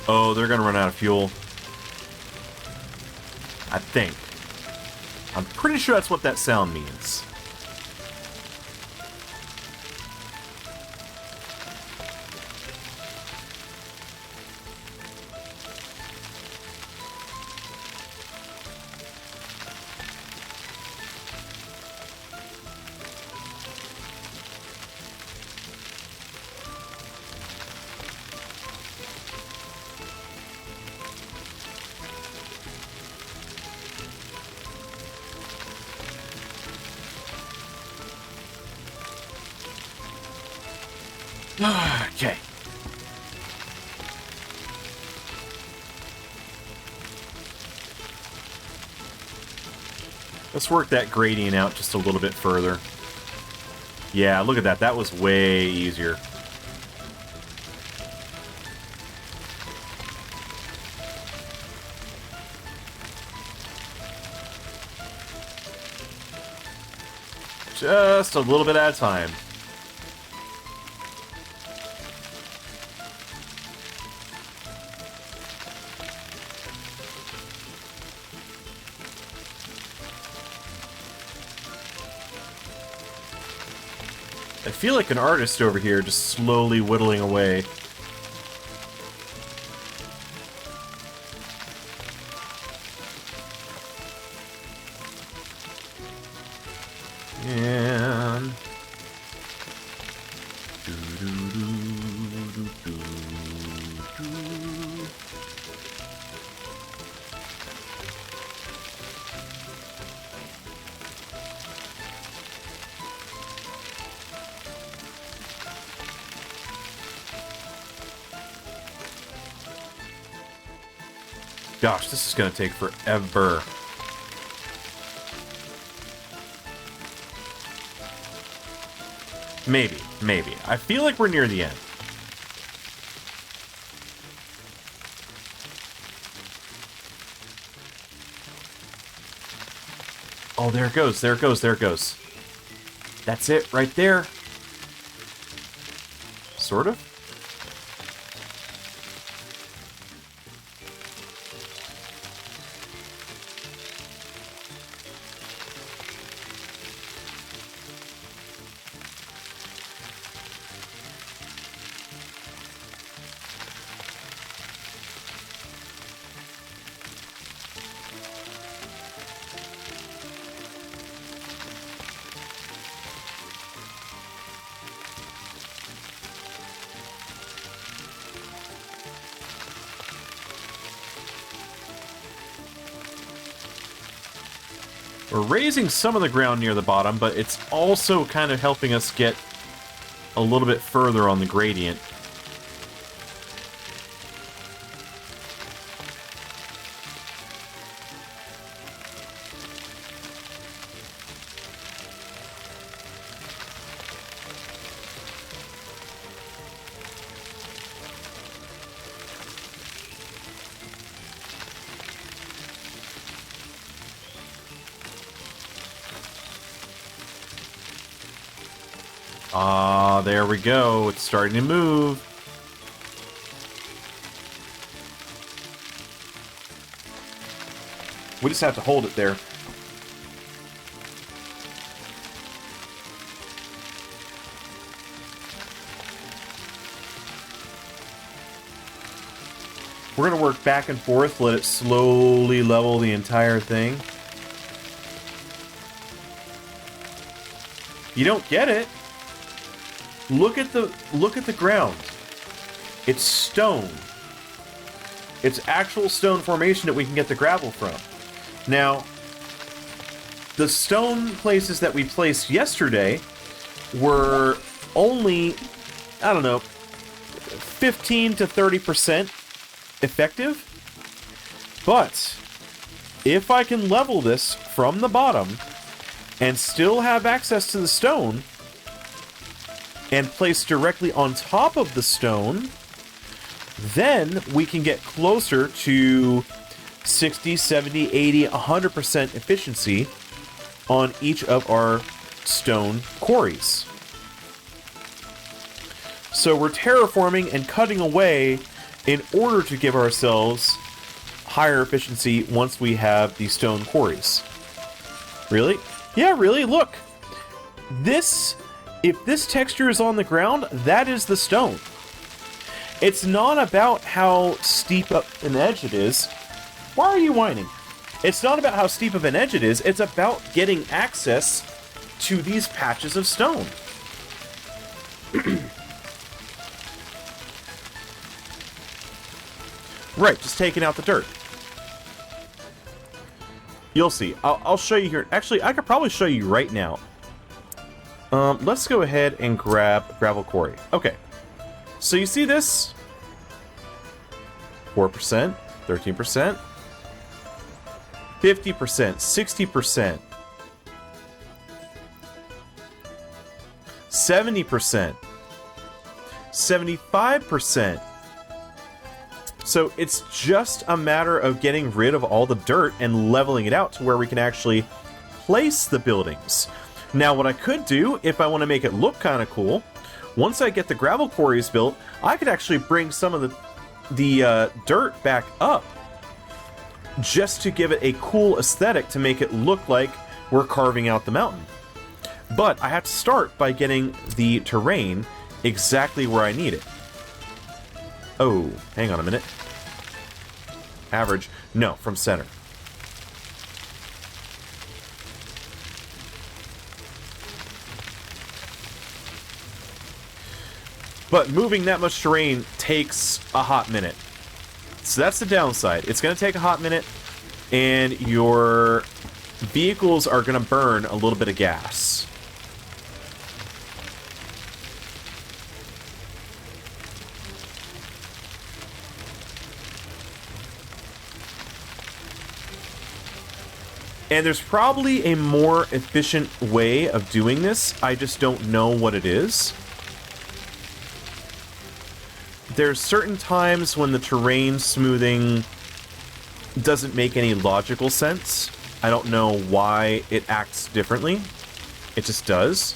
Oh, they're gonna run out of fuel. I think. I'm pretty sure that's what that sound means. Okay. Let's work that gradient out just a little bit further. Yeah, look at that. That was way easier. Just a little bit at a time. I feel like an artist over here, just slowly whittling away. And... Gosh, this is going to take forever. Maybe. I feel like we're near the end. Oh, there it goes, there it goes, there it goes. That's it, right there. Sort of. We're raising some of the ground near the bottom, but it's also kind of helping us get a little bit further on the gradient. Ah, there we go. It's starting to move. We just have to hold it there. We're going to work back and forth, let it slowly level the entire thing. You don't get it. Look at the ground. It's stone. It's actual stone formation that we can get the gravel from. Now, the stone places that we placed yesterday were only, I don't know, 15 to 30% effective. But if I can level this from the bottom and still have access to the stone and place directly on top of the stone, then we can get closer to 60, 70, 80, 100% efficiency on each of our stone quarries. So we're terraforming and cutting away in order to give ourselves higher efficiency once we have the stone quarries. Really? Yeah, really, look! If this texture is on the ground, that is the stone. It's not about how steep up an edge it is. Why are you whining? It's not about how steep of an edge it is, it's about getting access to these patches of stone. Right, just taking out the dirt. You'll see. I'll show you here. Actually, I could probably show you right now. Let's go ahead and grab gravel quarry. Okay. So you see this? 4%, 13%, 50%, 60%, 70%, 75%. So it's just a matter of getting rid of all the dirt and leveling it out to where we can actually place the buildings. Now, what I could do, if I want to make it look kind of cool, once I get the gravel quarries built, I could actually bring some of the dirt back up just to give it a cool aesthetic to make it look like we're carving out the mountain. But I have to start by getting the terrain exactly where I need it. Oh, hang on a minute. Average. No, from center. But moving that much terrain takes a hot minute. So that's the downside. It's going to take a hot minute, and your vehicles are going to burn a little bit of gas. And there's probably a more efficient way of doing this. I just don't know what it is. There's certain times when the terrain smoothing doesn't make any logical sense. I don't know why it acts differently. It just does.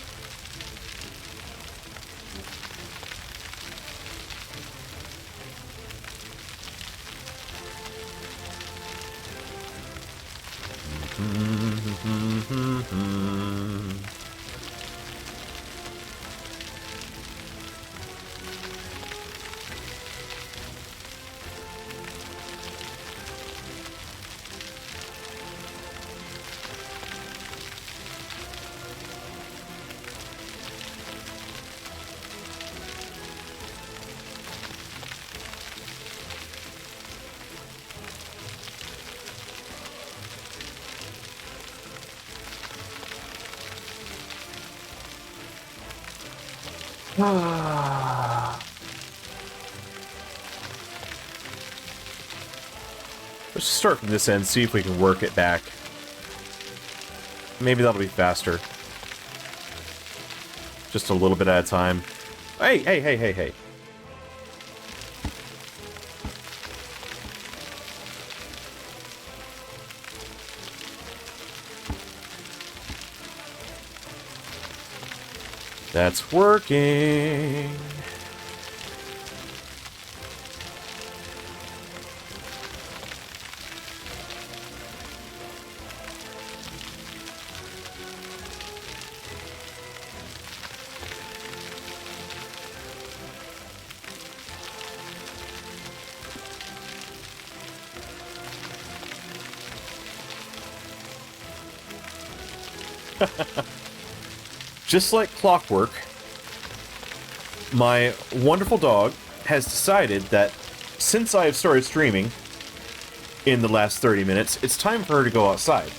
Let's just start from this end, see if we can work it back. Maybe that'll be faster. Just a little bit at a time. Hey, hey, hey, hey, hey. That's working. Just like clockwork, my wonderful dog has decided that since I have started streaming in the last 30 minutes, it's time for her to go outside.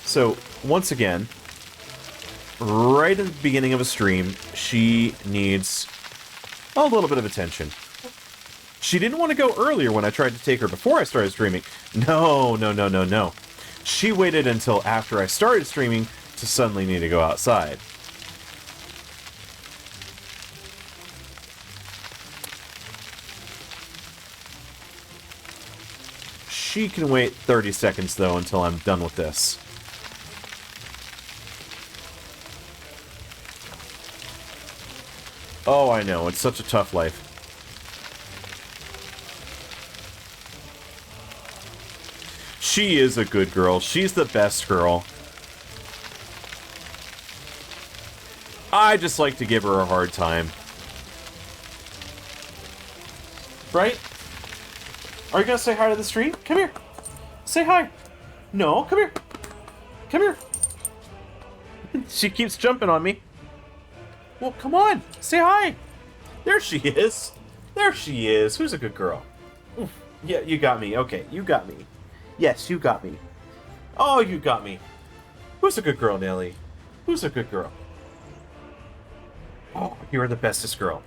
So, once again, right at the beginning of a stream, she needs a little bit of attention. She didn't want to go earlier when I tried to take her before I started streaming. No, no, no, no, no. She waited until after I started streaming to suddenly need to go outside. She can wait 30 seconds, though, until I'm done with this. Oh, I know. It's such a tough life. She is a good girl. She's the best girl. I just like to give her a hard time. Right? Are you gonna say hi to the street? Come here. Say hi. No, come here. Come here. She keeps jumping on me. Well, come on. Say hi. There she is. There she is. Who's a good girl? Oof. Yeah, you got me. Okay, you got me. Yes, you got me. Oh, you got me. Who's a good girl, Nelly? Who's a good girl? Oh, you're the bestest girl.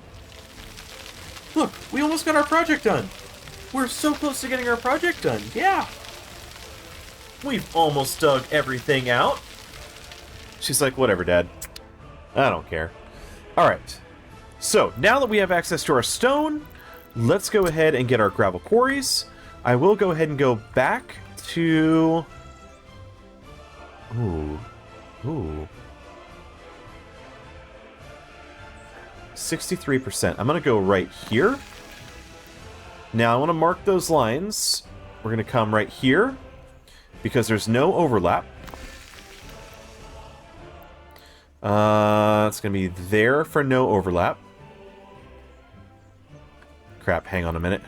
Look, we almost got our project done. We're so close to getting our project done. Yeah. We've almost dug everything out. She's like, whatever, Dad. I don't care. Alright. So, now that we have access to our stone, let's go ahead and get our gravel quarries. I will go ahead and go back to... Ooh. 63%. I'm going to go right here. Now, I want to mark those lines. We're going to come right here, because there's no overlap. It's going to be there for no overlap. Crap, hang on a minute.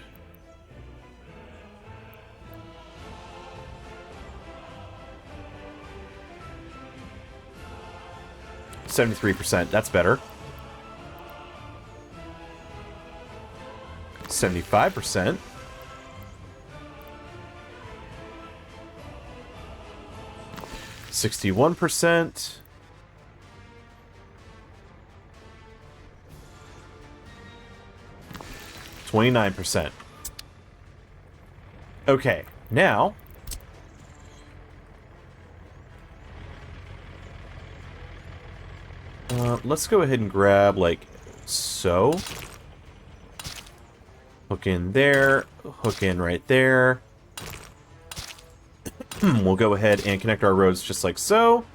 %. That's better. 75%. %61%. 29%. Okay, now let's go ahead and grab like so. Hook in there, hook in right there. We'll go ahead and connect our roads just like so.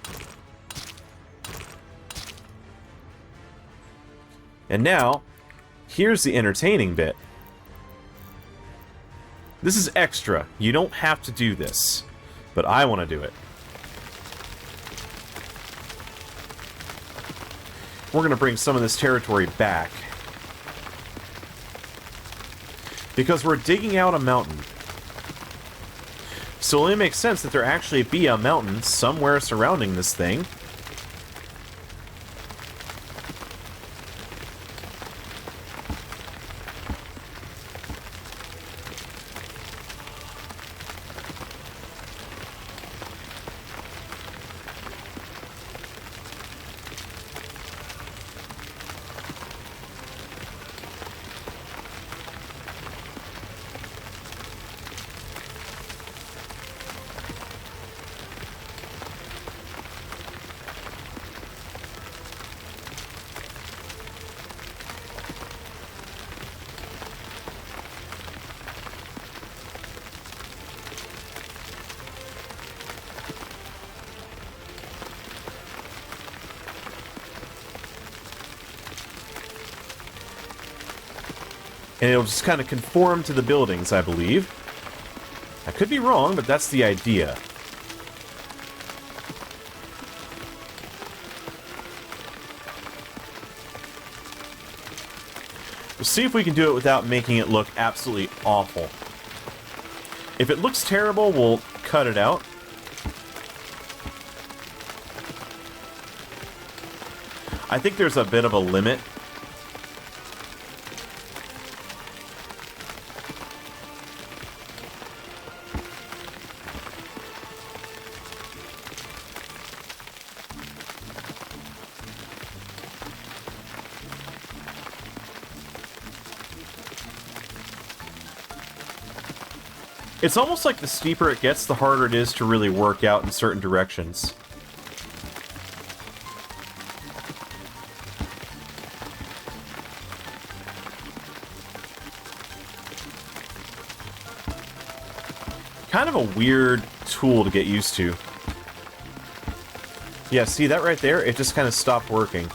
And now, here's the entertaining bit. This is extra. You don't have to do this, but I want to do it. We're going to bring some of this territory back, because we're digging out a mountain. So it only makes sense that there actually be a mountain somewhere surrounding this thing. And it'll just kind of conform to the buildings, I believe. I could be wrong, but that's the idea. We'll see if we can do it without making it look absolutely awful. If it looks terrible, we'll cut it out. I think there's a bit of a limit. It's almost like the steeper it gets, the harder it is to really work out in certain directions. Kind of a weird tool to get used to. Yeah, see that right there? It just kind of stopped working.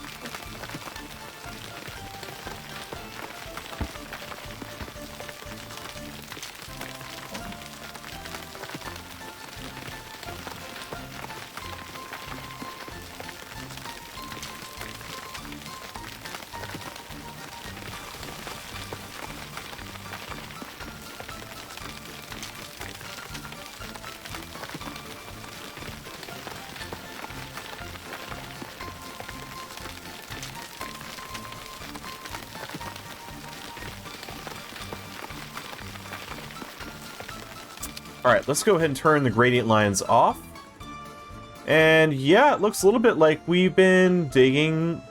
Alright, let's go ahead and turn the gradient lines off. And yeah, it looks a little bit like we've been digging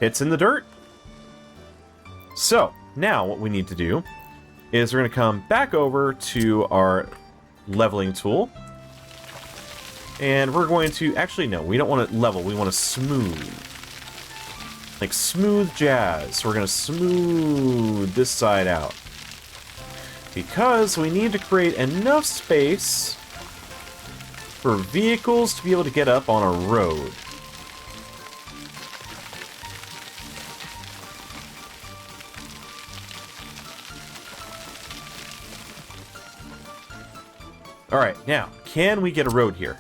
pits in the dirt. So, now what we need to do is we're going to come back over to our leveling tool. And we're going to... Actually, no, we don't want to level. We want to smooth. Like smooth jazz. So we're going to smooth this side out. Because we need to create enough space for vehicles to be able to get up on a road. Alright, now, can we get a road here?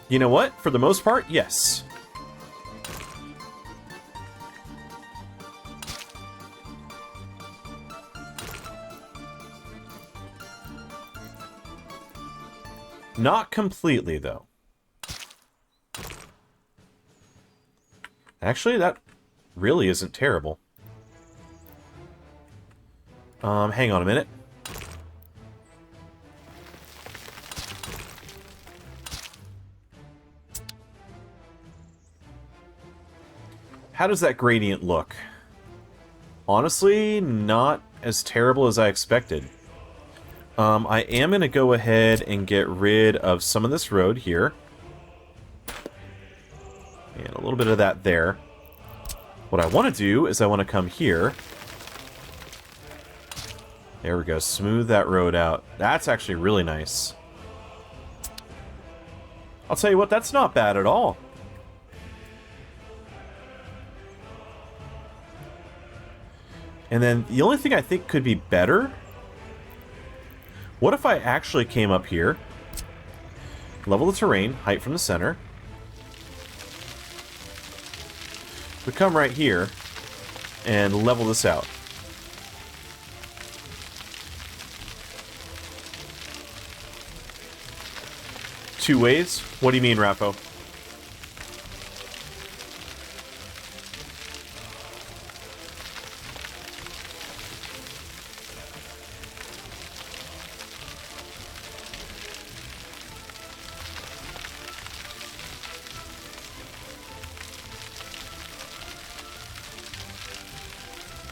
You know what? For the most part, yes. Not completely, though. Actually, that really isn't terrible. Hang on a minute. How does that gradient look? Honestly, not as terrible as I expected. I am going to go ahead and get rid of some of this road here. And a little bit of that there. What I want to do is I want to come here. There we go. Smooth that road out. That's actually really nice. I'll tell you what, that's not bad at all. And then the only thing I think could be better... What if I actually came up here, level the terrain, height from the center, we come right here, and level this out. Two ways? What do you mean, Rappo?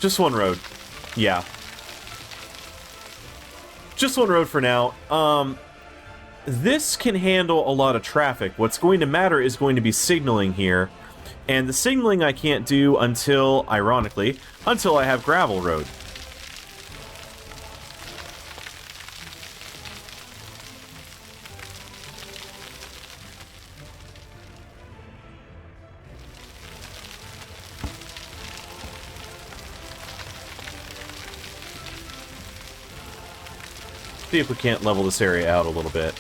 Just one road. Yeah. Just one road for now. This can handle a lot of traffic. What's going to matter is going to be signaling here. And the signaling I can't do until, ironically, until I have gravel road. See if we can't level this area out a little bit.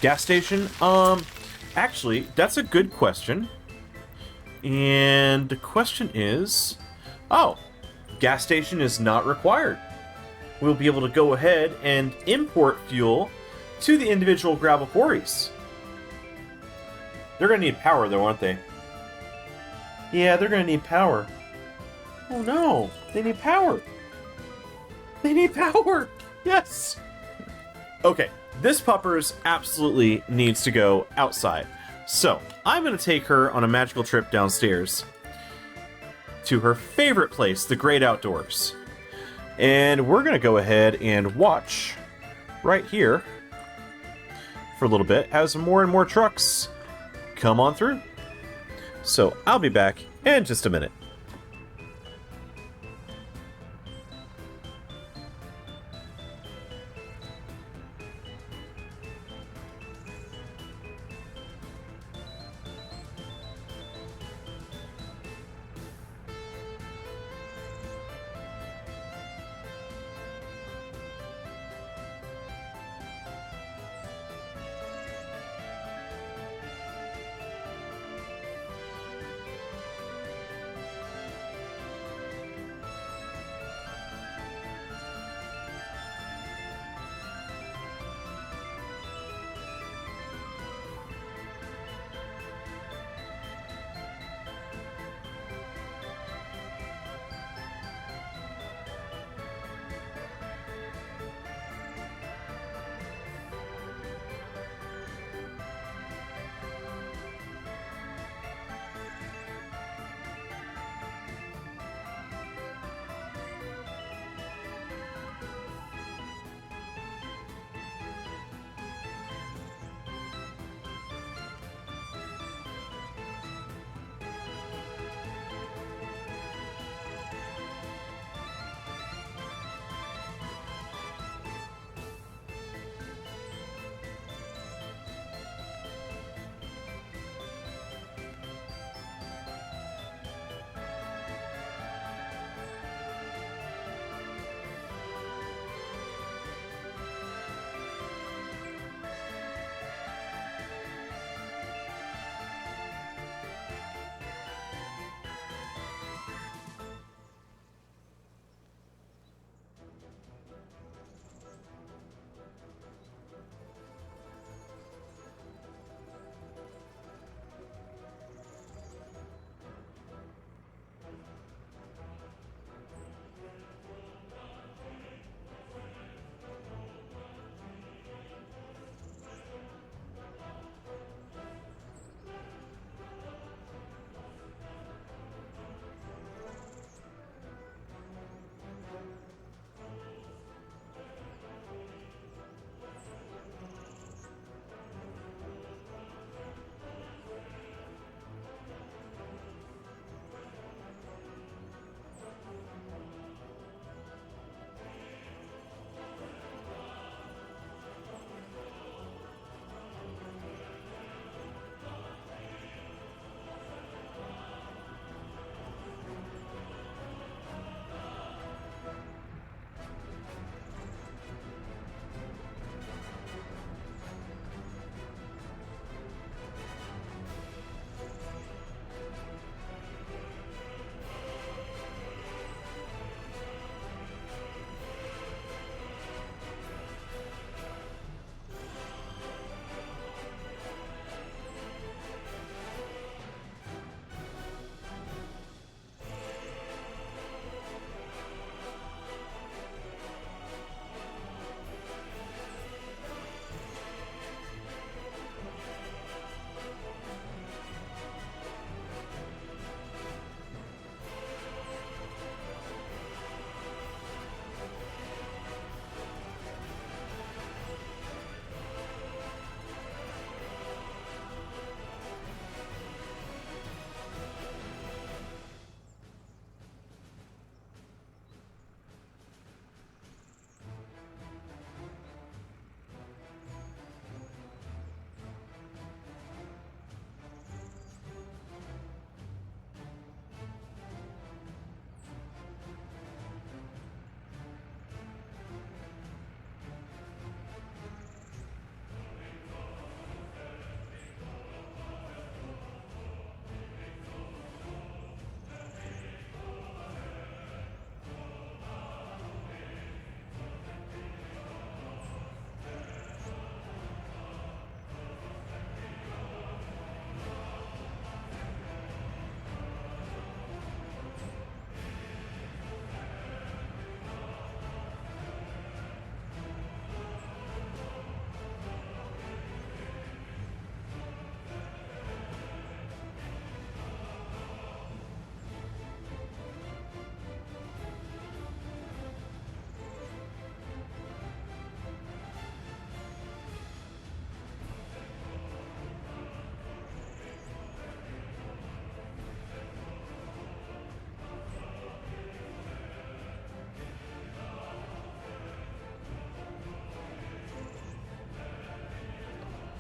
Gas station? Actually, that's a good question. And the question is... Oh, gas station is not required. We'll be able to go ahead and import fuel to the individual gravel quarries. They're going to need power, though, aren't they? Yeah, they're going to need power. Oh, no. They need power. They need power. Yes. Okay, this puppers absolutely needs to go outside. So, I'm going to take her on a magical trip downstairs to her favorite place, the great outdoors. And we're going to go ahead and watch right here for a little bit as more and more trucks come on through. So, I'll be back in just a minute.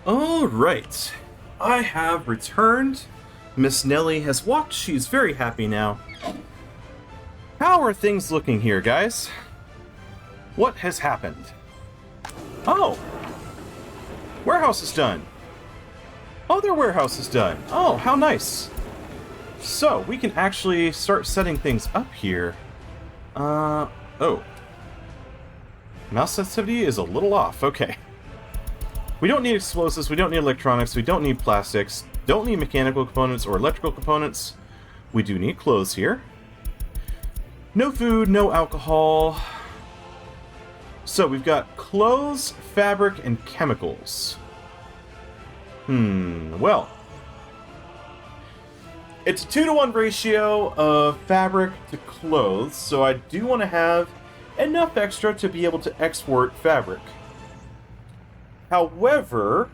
Alright. I have returned. Miss Nellie has walked. She's very happy now. How are things looking here, guys? What has happened? Oh! Warehouse is done. Oh, their warehouse is done. Oh, how nice. So, we can actually start setting things up here. Oh. Mouse sensitivity is a little off. Okay. We don't need explosives, we don't need electronics, we don't need plastics, don't need mechanical components or electrical components. We do need clothes here. No food, no alcohol. So, we've got clothes, fabric, and chemicals. Well. It's a 2-to-1 ratio of fabric to clothes, so I do want to have enough extra to be able to export fabric. However,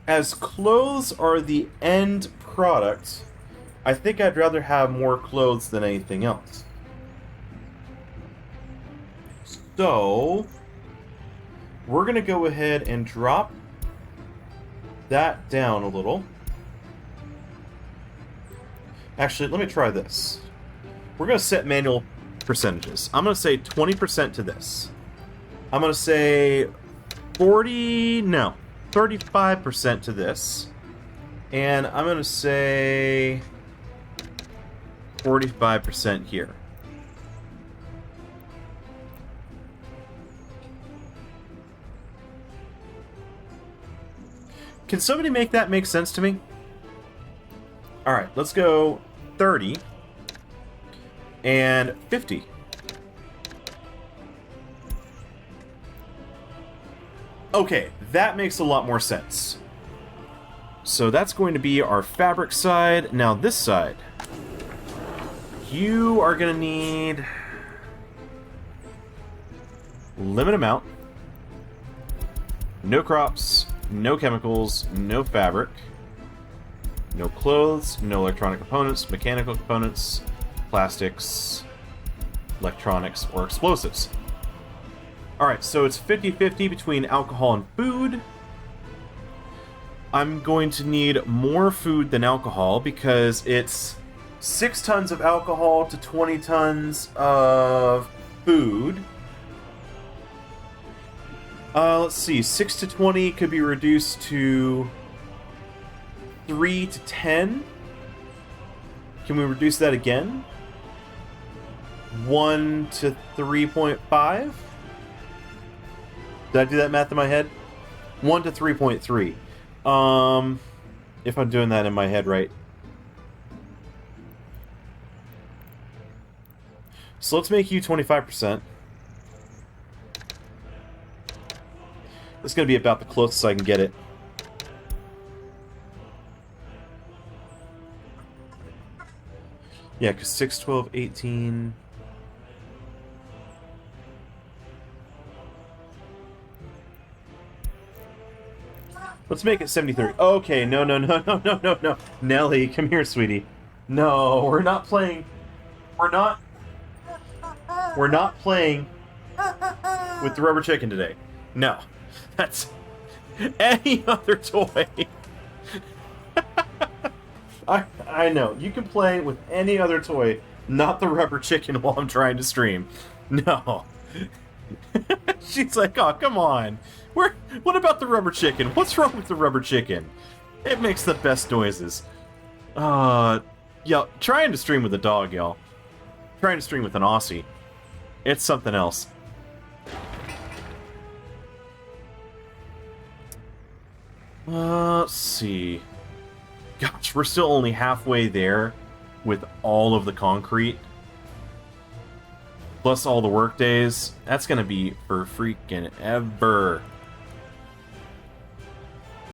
as clothes are the end product, I think I'd rather have more clothes than anything else. So, we're going to go ahead and drop that down a little. Actually, let me try this. We're going to set manual percentages. I'm going to say 20% to this. I'm going to say 35% to this. And I'm going to say 45% here. Can somebody make that make sense to me? Alright, let's go 30 and 50. Okay, that makes a lot more sense. So that's going to be our fabric side. Now this side, you are going to need limit amount, no crops, no chemicals, no fabric, no clothes, no electronic components, mechanical components, plastics, electronics, or explosives. Alright, so it's 50-50 between alcohol and food. I'm going to need more food than alcohol because it's 6 tons of alcohol to 20 tons of food. Let's see, 6 to 20 could be reduced to 3 to 10. Can we reduce that again? 1 to 3.5? Did I do that math in my head? 1 to 3.3. If I'm doing that in my head right. So let's make you 25%. It's going to be about the closest I can get it. Yeah, because 6, 12, 18... Let's make it 73. Okay, no. Nelly, come here, sweetie. No, we're not playing... We're not playing with the rubber chicken today. No. That's any other toy. I know. You can play with any other toy, not the rubber chicken while I'm trying to stream. No. She's like, oh, come on. What about the rubber chicken? What's wrong with the rubber chicken? It makes the best noises. Yeah, trying to stream with a dog, y'all. Trying to stream with an Aussie. It's something else. Let's see. Gosh, we're still only halfway there with all of the concrete. Plus all the work days. That's gonna be for freaking ever.